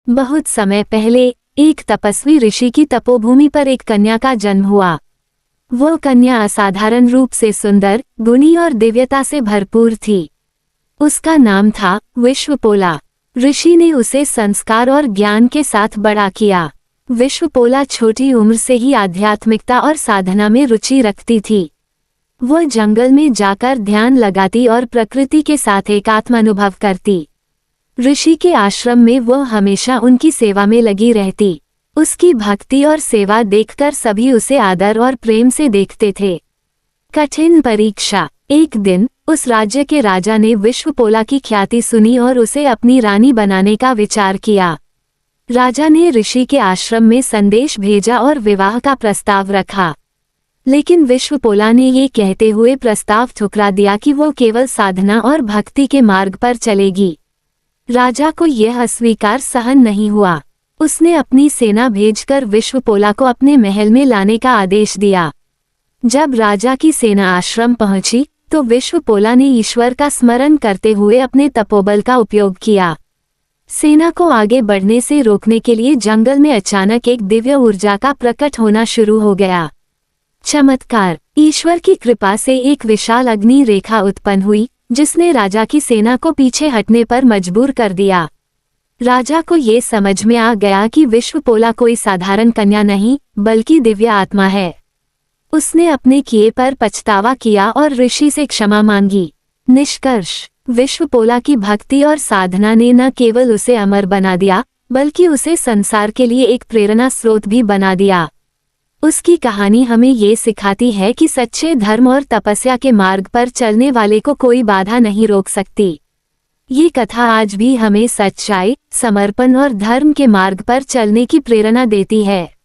बहुत समय पहले एक तपस्वी ऋषि की तपोभूमि पर एक कन्या का जन्म हुआ। वो कन्या असाधारण रूप से सुंदर, गुणी और दिव्यता से भरपूर थी। उसका नाम था विश्वपोला। ऋषि ने उसे संस्कार और ज्ञान के साथ बड़ा किया। विश्वपोला छोटी उम्र से ही आध्यात्मिकता और साधना में रुचि रखती थी। वो जंगल में जाकर ध्यान लगाती और प्रकृति के साथ एकात्म अनुभव करती। ऋषि के आश्रम में वो हमेशा उनकी सेवा में लगी रहती। उसकी भक्ति और सेवा देखकर सभी उसे आदर और प्रेम से देखते थे। कठिन परीक्षा। एक दिन उस राज्य के राजा ने विश्वपोला की ख्याति सुनी और उसे अपनी रानी बनाने का विचार किया। राजा ने ऋषि के आश्रम में संदेश भेजा और विवाह का प्रस्ताव रखा, लेकिन विश्वपोला ने ये कहते हुए प्रस्ताव ठुकरा दिया कि वो केवल साधना और भक्ति के मार्ग पर चलेगी। राजा को यह अस्वीकार सहन नहीं हुआ। उसने अपनी सेना भेजकर विश्वपोला को अपने महल में लाने का आदेश दिया। जब राजा की सेना आश्रम पहुंची तो विश्वपोला ने ईश्वर का स्मरण करते हुए अपने तपोबल का उपयोग किया। सेना को आगे बढ़ने से रोकने के लिए जंगल में अचानक एक दिव्य ऊर्जा का प्रकट होना शुरू हो गया। चमत्कार। ईश्वर की कृपा से एक विशाल अग्नि रेखा उत्पन्न हुई, जिसने राजा की सेना को पीछे हटने पर मजबूर कर दिया। राजा को ये समझ में आ गया कि विश्वपोला कोई साधारण कन्या नहीं, बल्कि दिव्य आत्मा है। उसने अपने किए पर पछतावा किया और ऋषि से क्षमा मांगी। निष्कर्ष। विश्वपोला की भक्ति और साधना ने न केवल उसे अमर बना दिया, बल्कि उसे संसार के लिए एक प्रेरणा स्रोत भी बना दिया। उसकी कहानी हमें ये सिखाती है कि सच्चे धर्म और तपस्या के मार्ग पर चलने वाले को कोई बाधा नहीं रोक सकती। ये कथा आज भी हमें सच्चाई, समर्पण और धर्म के मार्ग पर चलने की प्रेरणा देती है।